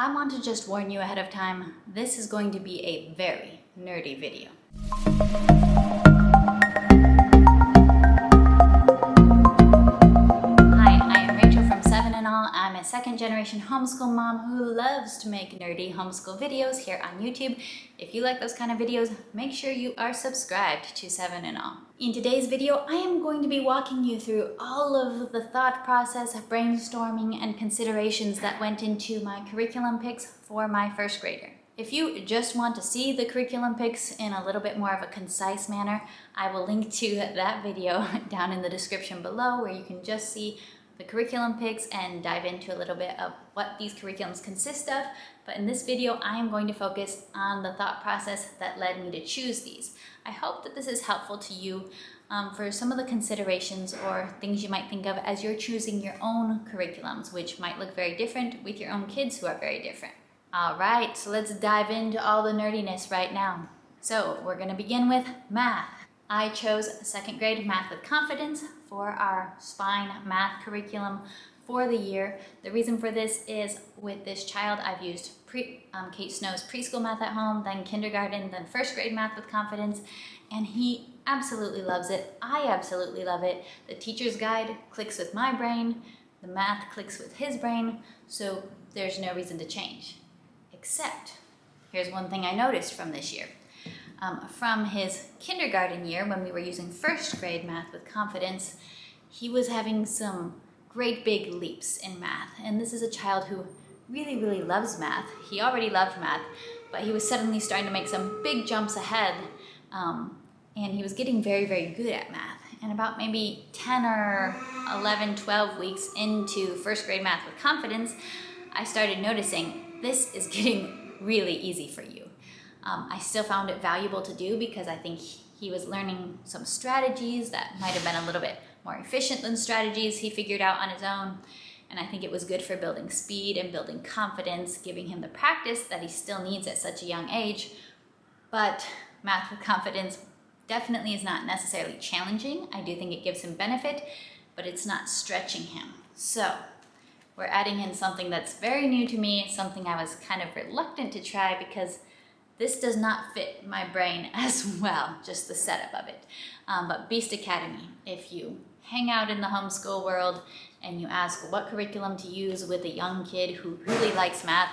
I want to just warn you ahead of time, this is going to be a very nerdy video. I'm a second-generation homeschool mom who loves to make nerdy homeschool videos here on YouTube. If you like those kind of videos, make sure you are subscribed to 7 and All. In today's video, I am going to be walking you through all of the thought process, brainstorming, and considerations that went into my curriculum picks for my first grader. If you just want to see the curriculum picks in a little bit more of a concise manner, I will link to that video down in the description below where you can just see the curriculum picks and dive into a little bit of what these curriculums consist of. But in this video, I am going to focus on the thought process that led me to choose these. I hope that this is helpful to you for some of the considerations or things you might think of as you're choosing your own curriculums, which might look very different with your own kids who are very different. All right, so let's dive into all the nerdiness right now. So we're gonna begin with math. I chose second grade Math with Confidence for our spine math curriculum for the year. The reason for this is with this child, I've used Kate Snow's preschool math at home, then kindergarten, then first grade Math with Confidence, and he absolutely loves it. I absolutely love it. The teacher's guide clicks with my brain, the math clicks with his brain, so there's no reason to change. Except, here's one thing I noticed from this year. From his kindergarten year, when we were using first grade Math with Confidence, he was having some great big leaps in math. And this is a child who really, really loves math. He already loved math, but he was suddenly starting to make some big jumps ahead. And he was getting very, very good at math. And about maybe 10 or 11, 12 weeks into first grade Math with Confidence, I started noticing this is getting really easy for you. I still found it valuable to do because I think he was learning some strategies that might have been a little bit more efficient than strategies he figured out on his own. And I think it was good for building speed and building confidence, giving him the practice that he still needs at such a young age. But Math with Confidence definitely is not necessarily challenging. I do think it gives him benefit, but it's not stretching him. So we're adding in something that's very new to me, something I was kind of reluctant to try because this does not fit my brain as well, just the setup of it. But Beast Academy, if you hang out in the homeschool world and you ask what curriculum to use with a young kid who really likes math,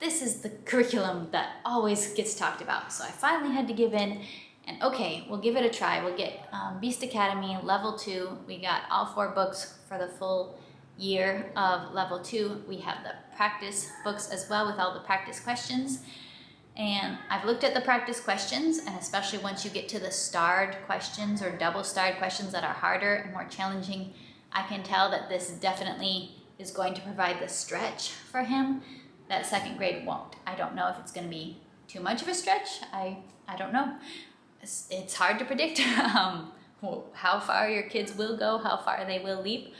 this is the curriculum that always gets talked about. So I finally had to give in and okay, we'll give it a try. We'll get Beast Academy Level 2. We got all 4 books for the full year of Level 2. We have the practice books as well with all the practice questions. And I've looked at the practice questions, and especially once you get to the starred questions or double starred questions that are harder and more challenging, I can tell that this definitely is going to provide the stretch for him that second grade won't. I don't know if it's going to be too much of a stretch. I don't know. It's hard to predict how far your kids will go, how far they will leap.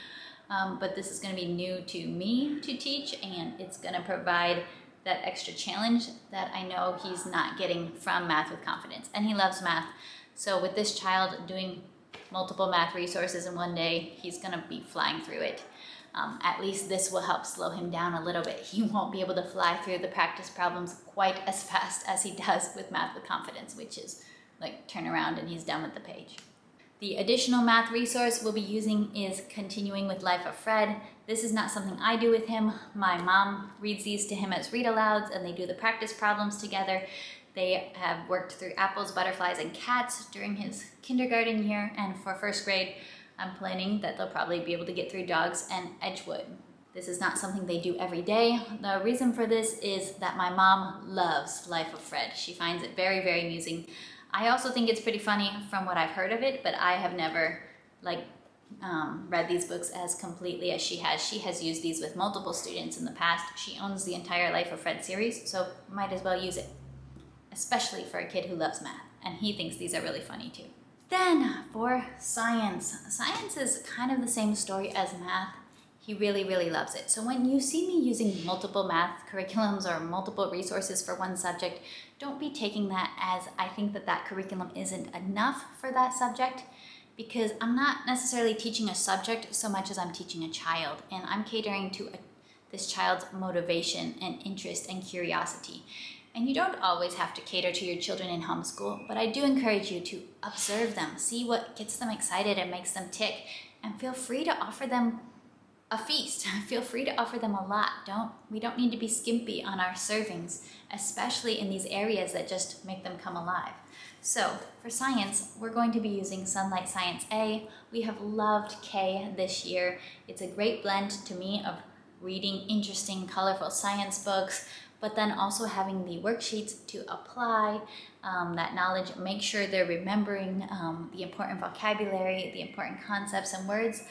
But this is going to be new to me to teach, and it's going to provide that extra challenge that I know he's not getting from Math with Confidence. And he loves math. So with this child doing multiple math resources in one day, he's gonna be flying through it. At least this will help slow him down a little bit. He won't be able to fly through the practice problems quite as fast as he does with Math with Confidence, which is like turn around and he's done with the page. The additional math resource we'll be using is Continuing with Life of Fred. This is not something I do with him. My mom reads these to him as read-alouds, and they do the practice problems together. They have worked through apples, butterflies, and cats during his kindergarten year, and for first grade, I'm planning that they'll probably be able to get through dogs and Edgewood. This is not something they do every day. The reason for this is that my mom loves Life of Fred. She finds it very, very amusing. I also think it's pretty funny from what I've heard of it, but I have never read these books as completely as she has. She has used these with multiple students in the past. She owns the entire Life of Fred series, so might as well use it, especially for a kid who loves math, and he thinks these are really funny too. Then for science. Science is kind of the same story as math. He really, really loves it. So when you see me using multiple math curriculums or multiple resources for one subject, don't be taking that as I think that that curriculum isn't enough for that subject, because I'm not necessarily teaching a subject so much as I'm teaching a child, and I'm catering to this child's motivation and interest and curiosity. And you don't always have to cater to your children in homeschool, but I do encourage you to observe them, see what gets them excited and makes them tick, and feel free to offer them a feast. Feel free to offer them a lot. We don't need to be skimpy on our servings, especially in these areas that just make them come alive. So for science, we're going to be using Sunlight Science A. We have loved K this year. It's a great blend to me of reading interesting, colorful science books, but then also having the worksheets to apply that knowledge, make sure they're remembering the important vocabulary, the important concepts and words,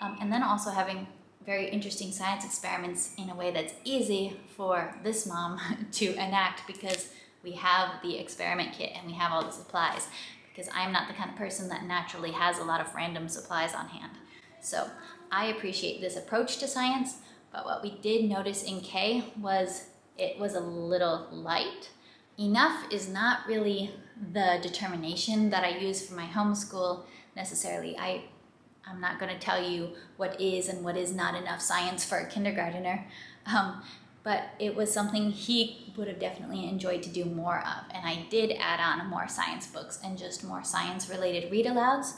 and then also having very interesting science experiments in a way that's easy for this mom to enact, because we have the experiment kit and we have all the supplies, because I'm not the kind of person that naturally has a lot of random supplies on hand. So I appreciate this approach to science, but what we did notice in K was it was a little light. Enough is not really the determination that I use for my homeschool necessarily. I'm not going to tell you what is and what is not enough science for a kindergartner, but it was something he would have definitely enjoyed to do more of. And I did add on more science books and just more science-related read-alouds.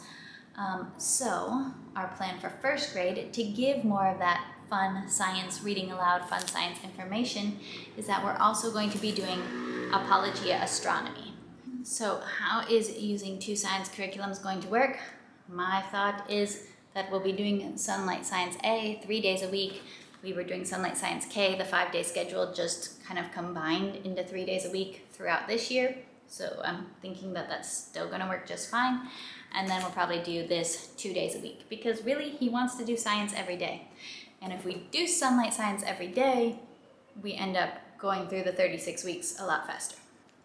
So our plan for first grade, to give more of that fun science reading aloud, fun science information, is that we're also going to be doing Apologia Astronomy. So how is using two science curriculums going to work? My thought is that we'll be doing Sunlight Science A 3 days a week. We were doing Sunlight Science K, the 5-day schedule, just kind of combined into 3 days a week throughout this year. So I'm thinking that that's still going to work just fine. And then we'll probably do this 2 days a week, because really he wants to do science every day. And if we do Sunlight Science every day, we end up going through the 36 weeks a lot faster.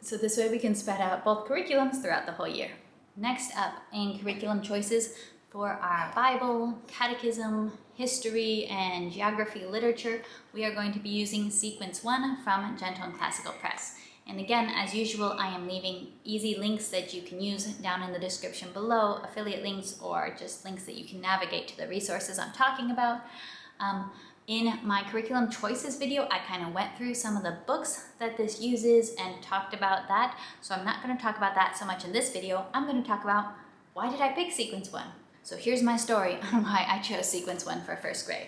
So this way we can spread out both curriculums throughout the whole year. Next up in curriculum choices for our Bible, catechism, history, and geography literature, we are going to be using Sequence 1 from Gentle and Classical Press. And again, as usual, I am leaving easy links that you can use down in the description below, affiliate links or just links that you can navigate to the resources I'm talking about. In my curriculum choices video, I kind of went through some of the books that this uses and talked about that. So I'm not going to talk about that so much in this video. I'm going to talk about why did I pick Sequence 1. So here's my story on why I chose Sequence 1 for first grade.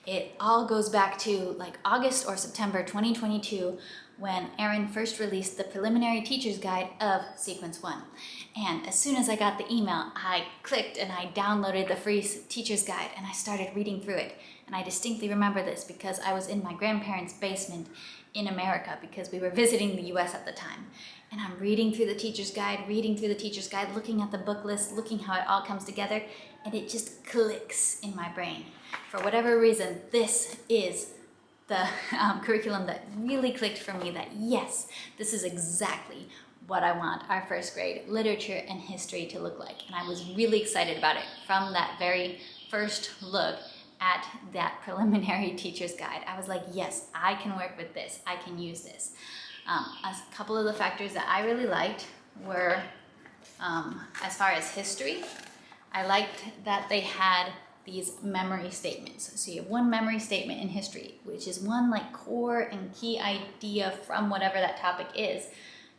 It all goes back to like August or September 2022 when Erin first released the preliminary teacher's guide of Sequence 1. And as soon as I got the email, I clicked and I downloaded the free teacher's guide and I started reading through it. And I distinctly remember this because I was in my grandparents' basement in America because we were visiting the US at the time. And I'm reading through the teacher's guide, looking at the book list, looking how it all comes together, and it just clicks in my brain. For whatever reason, this is the curriculum that really clicked for me, that yes, this is exactly what I want our first grade literature and history to look like. And I was really excited about it from that very first look at that preliminary teacher's guide. I was like, yes, I can work with this. I can use this. A couple of the factors that I really liked were, as far as history, I liked that they had these memory statements. So you have one memory statement in history, which is one like core and key idea from whatever that topic is.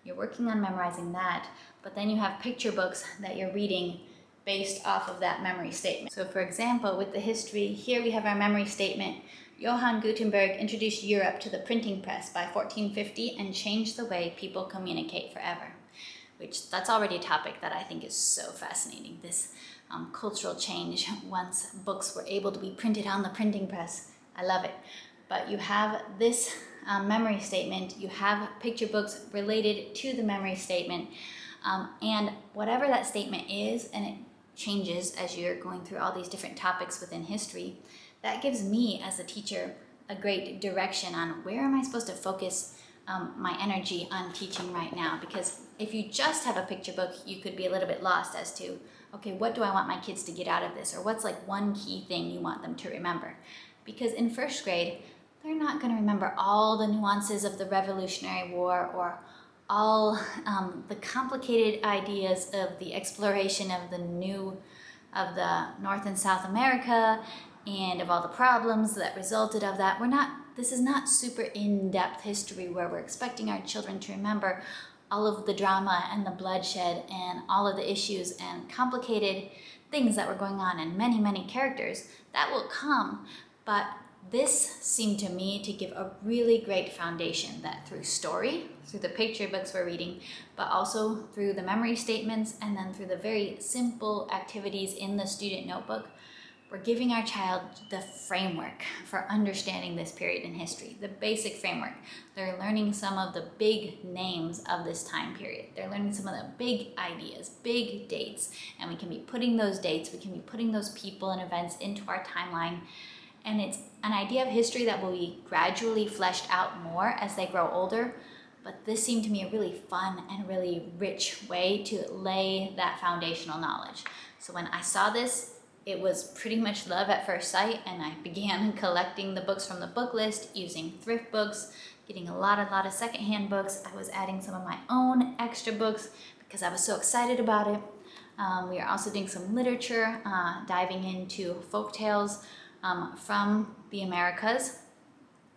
You're working on memorizing that, but then you have picture books that you're reading based off of that memory statement. So for example, with the history, here we have our memory statement. Johann Gutenberg introduced Europe to the printing press by 1450 and changed the way people communicate forever. That's already a topic that I think is so fascinating, this cultural change once books were able to be printed on the printing press. I love it. But you have this memory statement, you have picture books related to the memory statement, and whatever that statement is, and it changes as you're going through all these different topics within history, that gives me as a teacher a great direction on where am I supposed to focus my energy on teaching right now. Because if you just have a picture book, you could be a little bit lost as to, okay, what do I want my kids to get out of this? Or what's like one key thing you want them to remember? Because in first grade, they're not going to remember all the nuances of the Revolutionary War or all the complicated ideas of the exploration of the North and South America and of all the problems that resulted of that. This is not super in-depth history where we're expecting our children to remember all of the drama and the bloodshed and all of the issues and complicated things that were going on and many, many characters. That will come, but this seemed to me to give a really great foundation that through story, through the picture books we're reading, but also through the memory statements and then through the very simple activities in the student notebook, we're giving our child the framework for understanding this period in history, the basic framework. They're learning some of the big names of this time period. They're learning some of the big ideas, big dates, and we can be putting those dates, we can be putting those people and events into our timeline. And it's an idea of history that will be gradually fleshed out more as they grow older. But this seemed to me a really fun and really rich way to lay that foundational knowledge. So when I saw this, it was pretty much love at first sight, and I began collecting the books from the book list, using thrift books, getting a lot of secondhand books. I was adding some of my own extra books because I was so excited about it. We are also doing some literature, diving into folk tales from the Americas.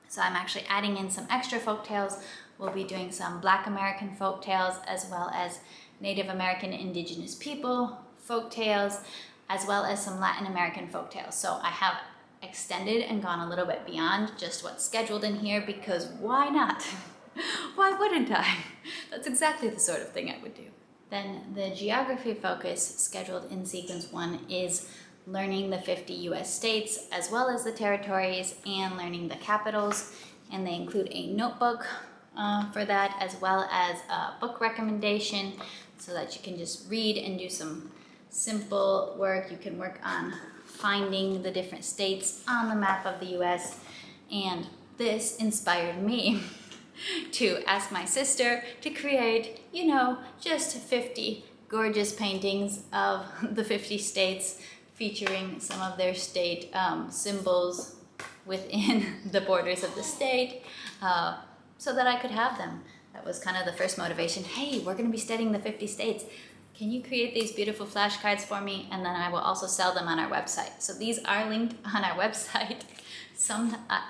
So I'm actually adding in some extra folk tales. We'll be doing some Black American folk tales, as well as Native American Indigenous people folk tales, as well as some Latin American folk tales. So I have extended and gone a little bit beyond just what's scheduled in here, because why not? Why wouldn't I? That's exactly the sort of thing I would do. Then the geography focus scheduled in sequence 1 is learning the 50 US states as well as the territories and learning the capitals, and they include a notebook for that, as well as a book recommendation so that you can just read and do some simple work. You can work on finding the different states on the map of the US, and this inspired me to ask my sister to create, just 50 gorgeous paintings of the 50 states, featuring some of their state symbols within the borders of the state, so that I could have them. That was kind of the first motivation. Hey, we're going to be studying the 50 states. Can you create these beautiful flashcards for me? And then I will also sell them on our website. So these are linked on our website.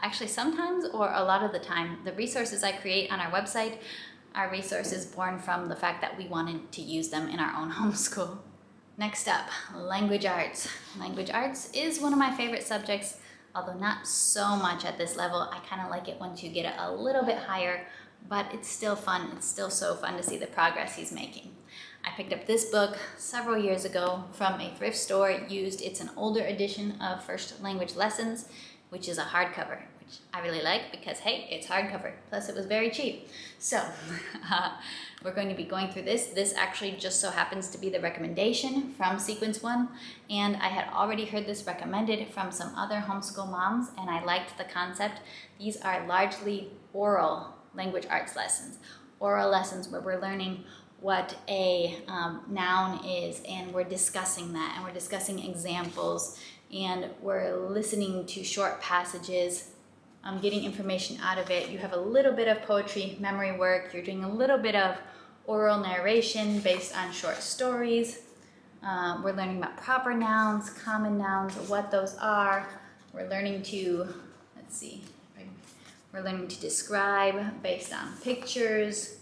Actually, sometimes, or a lot of the time, the resources I create on our website are resources born from the fact that we wanted to use them in our own homeschool. Next up, language arts. Language arts is one of my favorite subjects, although not so much at this level. I kind of like it once you get it a little bit higher, but it's still fun. It's still so fun to see the progress he's making. I picked up this book several years ago from a thrift store. It's an older edition of First Language Lessons, which is a hardcover, which I really like because, hey, it's hardcover. Plus, it was very cheap. So we're going to be going through this. This actually just so happens to be the recommendation from Sequence 1, and I had already heard this recommended from some other homeschool moms, and I liked the concept. These are largely oral language arts lessons, oral lessons where we're learning what a noun is, and we're discussing that, and we're discussing examples, and we're listening to short passages, getting information out of it. You have a little bit of poetry, memory work. You're doing a little bit of oral narration based on short stories. We're learning about proper nouns, common nouns, what those are. We're learning to, we're learning to describe based on pictures.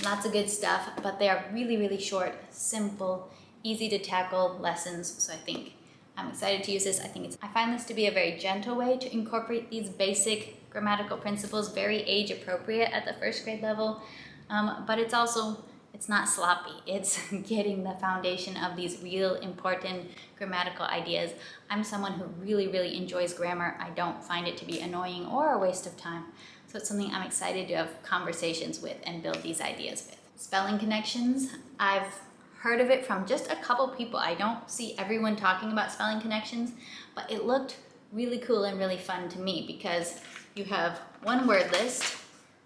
Lots of good stuff, but they are really, really short, simple, easy to tackle lessons. So I'm excited to use this. I find this to be a very gentle way to incorporate these basic grammatical principles, very age appropriate at the first grade level. But it's not sloppy. It's getting the foundation of these real important grammatical ideas. I'm someone who really, really enjoys grammar. I don't find it to be annoying or a waste of time. So it's something I'm excited to have conversations with and build these ideas with. Spelling connections, I've heard of it from just a couple people. I don't see everyone talking about spelling connections, but it looked really cool and really fun to me because you have one word list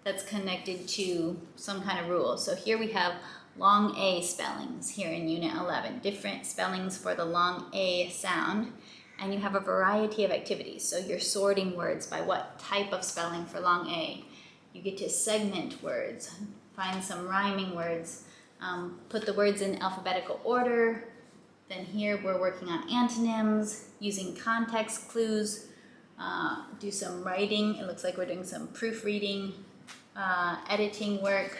that's connected to some kind of rule. So here we have long A spellings here in Unit 11, different spellings for the long A sound. And you have a variety of activities. So you're sorting words by what type of spelling for long A. You get to segment words, find some rhyming words, put the words in alphabetical order. Then here we're working on antonyms, using context clues, do some writing. It looks like we're doing some proofreading, editing work,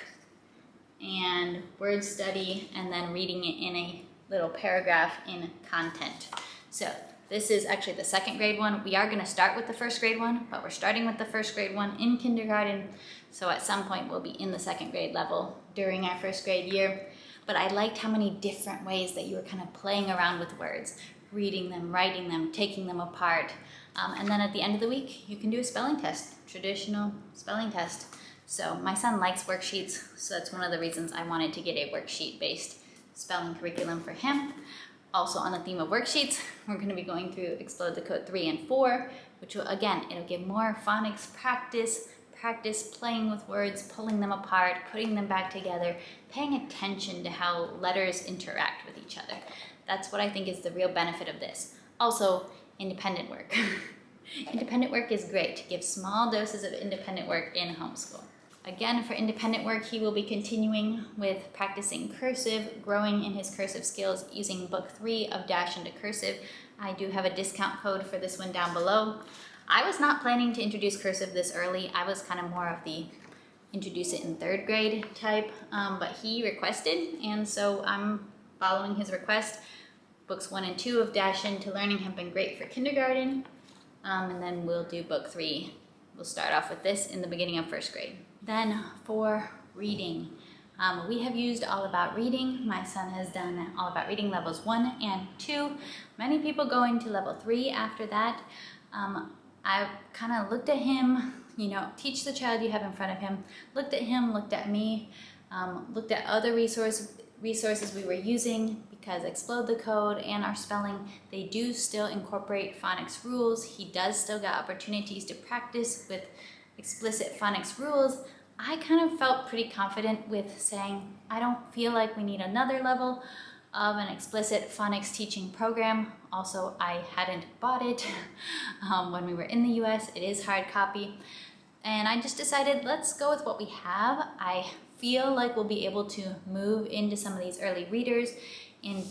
and word study, and then reading it in a little paragraph in content. So this is actually the second grade one. We are going to start with the first grade one, but we're starting with the first grade one in kindergarten. So at some point we'll be in the second grade level during our first grade year. But I liked how many different ways that you were kind of playing around with words, reading them, writing them, taking them apart. And then at the end of the week, you can do a spelling test, traditional spelling test. So my son likes worksheets, so that's one of the reasons I wanted to get a worksheet-based spelling curriculum for him. Also on the theme of worksheets, we're going to be going through Explode the Code 3 and 4, which will, again, it'll give more phonics practice playing with words, pulling them apart, putting them back together, paying attention to how letters interact with each other. That's what I think is the real benefit of this. Also, independent work. Independent work is great. Give small doses of independent work in homeschool. Again, for independent work, he will be continuing with practicing cursive, growing in his cursive skills using book 3 of Dash into Cursive. I do have a discount code for this one down below. I was not planning to introduce cursive this early. I was kind of more of the introduce it in third grade type, but he requested, and so I'm following his request. Books 1 and 2 of Dash into Learning have been great for kindergarten, and then we'll do book 3. We'll start off with this in the beginning of first grade. Then for reading, we have used All About Reading. My son has done All About Reading levels 1 and 2. Many people go into level 3 after that. I kind of looked at him, teach the child you have in front of him, looked at him, looked at me, looked at other resources we were using, because Explode the Code and our spelling, they do still incorporate phonics rules. He does still get opportunities to practice with explicit phonics rules. I kind of felt pretty confident with saying, I don't feel like we need another level of an explicit phonics teaching program. Also, I hadn't bought it when we were in the US. It is hard copy. And I just decided, let's go with what we have. I feel like we'll be able to move into some of these early readers and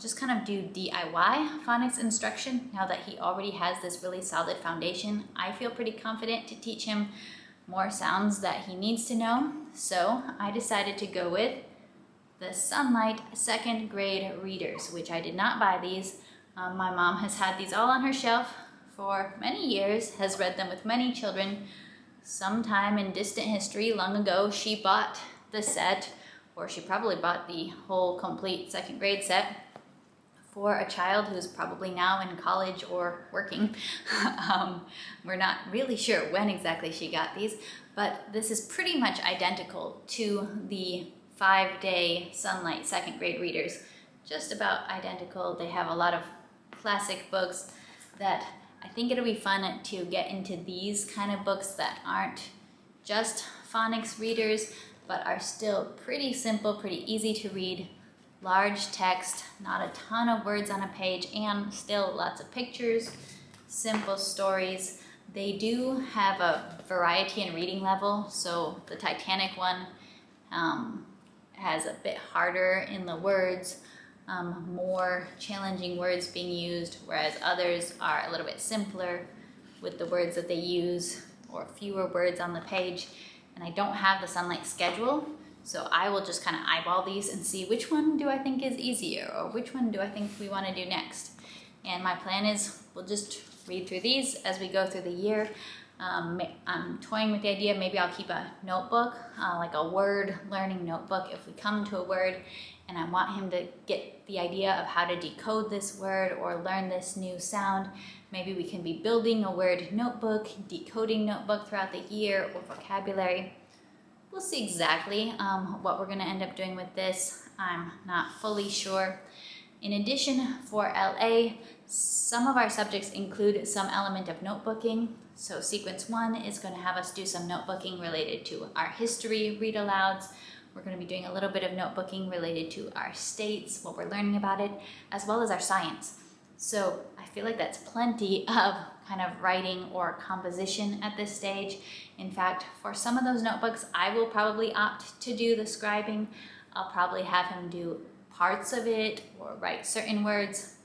just kind of do DIY phonics instruction. Now that he already has this really solid foundation, I feel pretty confident to teach him more sounds that he needs to know. So I decided to go with the Sunlight second grade readers, which I did not buy these. My mom has had these all on her shelf for many years, has read them with many children. Sometime in distant history, long ago, she bought the set, or she probably bought the whole complete second grade set for a child who's probably now in college or working. We're not really sure when exactly she got these, but this is pretty much identical to the 5-day Sunlight second grade readers. Just about identical. They have a lot of classic books that I think it'll be fun to get into these kind of books that aren't just phonics readers, but are still pretty simple, pretty easy to read, large text, not a ton of words on a page, and still lots of pictures, simple stories. They do have a variety in reading level, so the Titanic one has a bit harder in the words, more challenging words being used, whereas others are a little bit simpler with the words that they use, or fewer words on the page. And I don't have the Sunlight schedule, so I will just kind of eyeball these and see which one do I think is easier, or which one do I think we want to do next. And my plan is we'll just read through these as we go through the year. I'm toying with the idea, maybe I'll keep a notebook, like a word learning notebook. If we come to a word and I want him to get the idea of how to decode this word or learn this new sound, maybe we can be building a word notebook, decoding notebook throughout the year, or vocabulary. We'll see exactly what we're going to end up doing with this. I'm not fully sure. In addition, for LA, some of our subjects include some element of notebooking. So sequence 1 is going to have us do some notebooking related to our history read-alouds. We're going to be doing a little bit of notebooking related to our states, what we're learning about it, as well as our science. So I feel like that's plenty of kind of writing or composition at this stage. In fact, for some of those notebooks, I will probably opt to do the scribing. I'll probably have him do parts of it or write certain words.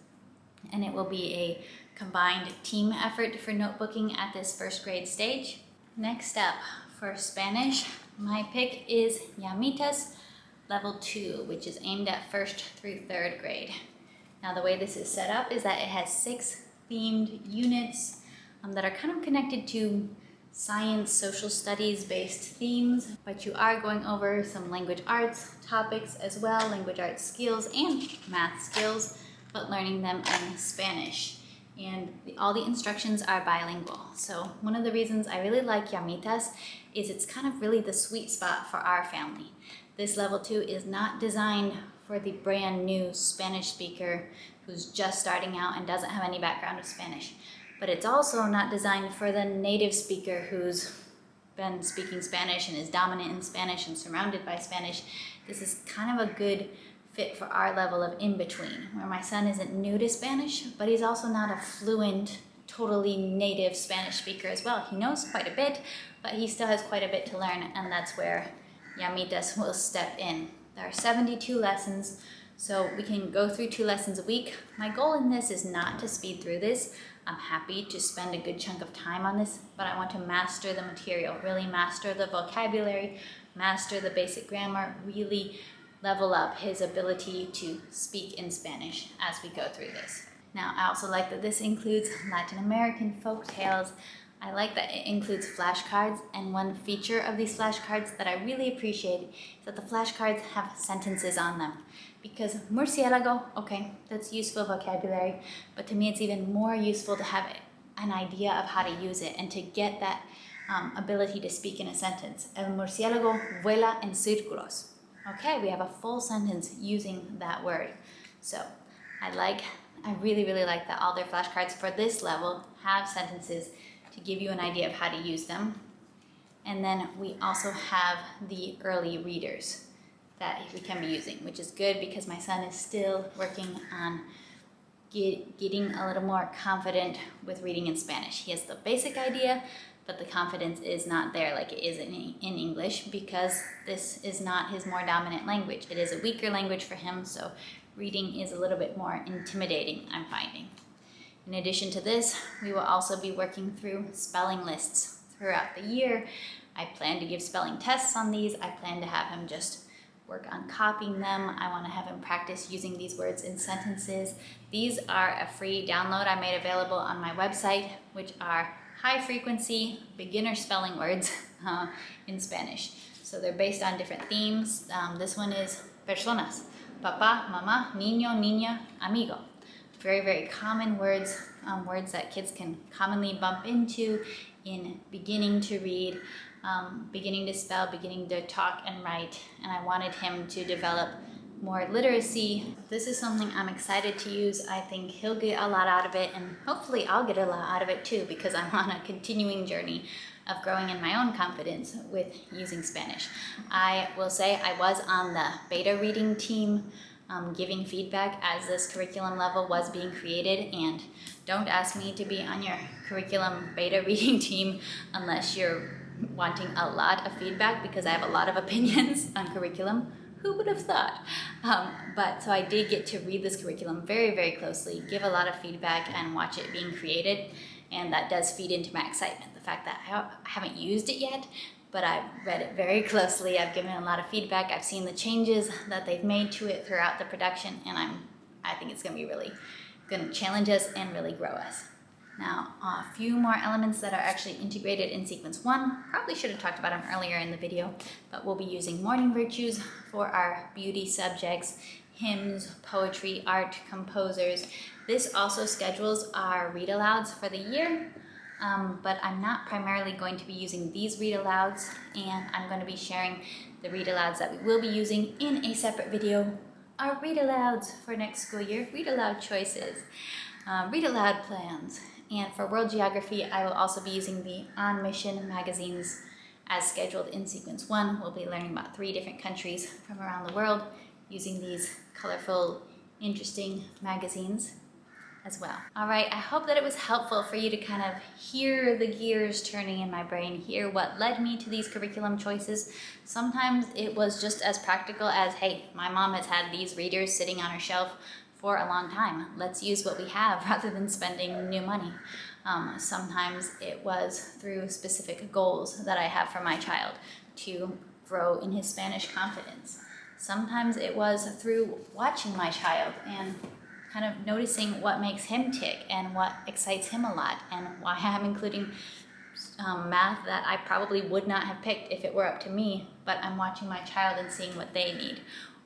and it will be a combined team effort for notebooking at this first grade stage. Next up, for Spanish, my pick is Llamitas Level 2, which is aimed at 1st through 3rd grade. Now the way this is set up is that it has 6 themed units that are kind of connected to science, social studies based themes, but you are going over some language arts topics as well, language arts skills and math skills, but learning them in Spanish. And all the instructions are bilingual. So one of the reasons I really like Llamitas is it's kind of really the sweet spot for our family. This level 2 is not designed for the brand new Spanish speaker who's just starting out and doesn't have any background with Spanish. But it's also not designed for the native speaker who's been speaking Spanish and is dominant in Spanish and surrounded by Spanish. This is kind of a good fit for our level of in-between, where my son isn't new to Spanish, but he's also not a fluent, totally native Spanish speaker as well. He knows quite a bit, but he still has quite a bit to learn, and that's where Llamitas will step in. There are 72 lessons, so we can go through 2 lessons a week. My goal in this is not to speed through this. I'm happy to spend a good chunk of time on this, but I want to master the material, really master the vocabulary, master the basic grammar, really level up his ability to speak in Spanish as we go through this. Now, I also like that this includes Latin American folk tales. I like that it includes flashcards, and one feature of these flashcards that I really appreciate is that the flashcards have sentences on them. Because murciélago, okay, that's useful vocabulary, but to me it's even more useful to have an idea of how to use it and to get that ability to speak in a sentence. El murciélago vuela en círculos. Okay, we have a full sentence using that word. So I really, really like that all their flashcards for this level have sentences to give you an idea of how to use them. And then we also have the early readers that we can be using, which is good because my son is still working on getting a little more confident with reading in Spanish. He has the basic idea, but the confidence is not there like it is in English, because this is not his more dominant language. It is a weaker language for him, so reading is a little bit more intimidating, I'm finding. In addition to this, we will also be working through spelling lists throughout the year. I plan to give spelling tests on these. I plan to have him just work on copying them. I want to have him practice using these words in sentences. These are a free download I made available on my website, which are high frequency beginner spelling words in Spanish. So they're based on different themes. This one is personas, papá, mamá, niño, niña, amigo. Very, very common words, words that kids can commonly bump into in beginning to read, beginning to spell, beginning to talk and write, and I wanted him to develop more literacy. This is something I'm excited to use. I think he'll get a lot out of it, and hopefully I'll get a lot out of it too, because I'm on a continuing journey of growing in my own confidence with using Spanish. I will say I was on the beta reading team, giving feedback as this curriculum level was being created, and don't ask me to be on your curriculum beta reading team unless you're wanting a lot of feedback, because I have a lot of opinions on curriculum. Who would have thought? But so I did get to read this curriculum very, very closely, give a lot of feedback, and watch it being created, and that does feed into my excitement. The fact that I haven't used it yet, but I've read it very closely. I've given a lot of feedback. I've seen the changes that they've made to it throughout the production, and I think it's going to be really going to challenge us and really grow us. Now, a few more elements that are actually integrated in Sequence 1. Probably should have talked about them earlier in the video, but we'll be using morning virtues for our beauty subjects, hymns, poetry, art, composers. This also schedules our read-alouds for the year, but I'm not primarily going to be using these read-alouds, and I'm going to be sharing the read-alouds that we will be using in a separate video. Our read-alouds for next school year, read-aloud choices, read-aloud plans. And for World Geography, I will also be using the On Mission magazines as scheduled in Sequence 1. We'll be learning about 3 different countries from around the world using these colorful, interesting magazines as well. All right, I hope that it was helpful for you to kind of hear the gears turning in my brain, hear what led me to these curriculum choices. Sometimes it was just as practical as, hey, my mom has had these readers sitting on her shelf for a long time. Let's use what we have rather than spending new money. Sometimes it was through specific goals that I have for my child to grow in his Spanish confidence. Sometimes it was through watching my child and kind of noticing what makes him tick and what excites him a lot, and why I'm including math that I probably would not have picked if it were up to me, but I'm watching my child and seeing what they need.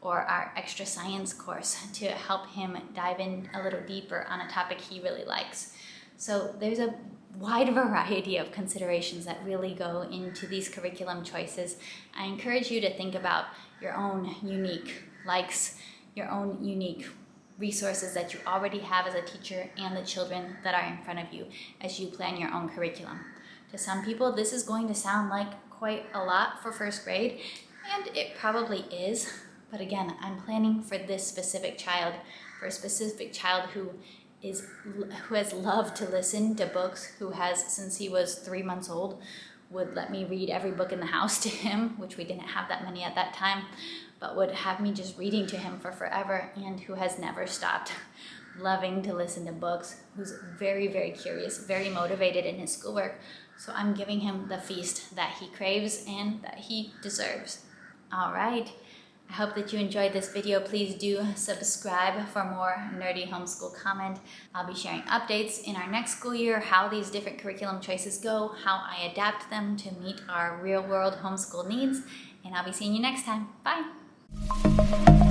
Or our extra science course to help him dive in a little deeper on a topic he really likes. So there's a wide variety of considerations that really go into these curriculum choices. I encourage you to think about your own unique likes, your own unique resources that you already have as a teacher, and the children that are in front of you as you plan your own curriculum. To some people, this is going to sound like quite a lot for first grade, and it probably is. But again, I'm planning for this specific child, for a specific child who has loved to listen to books, who has, since he was 3 months old, would let me read every book in the house to him, which we didn't have that many at that time, but would have me just reading to him for forever, and who has never stopped loving to listen to books, who's very, very curious, very motivated in his schoolwork. So I'm giving him the feast that he craves and that he deserves. All right. I hope that you enjoyed this video. Please do subscribe for more nerdy homeschool content. I'll be sharing updates in our next school year, how these different curriculum choices go, how I adapt them to meet our real world homeschool needs, and I'll be seeing you next time. Bye.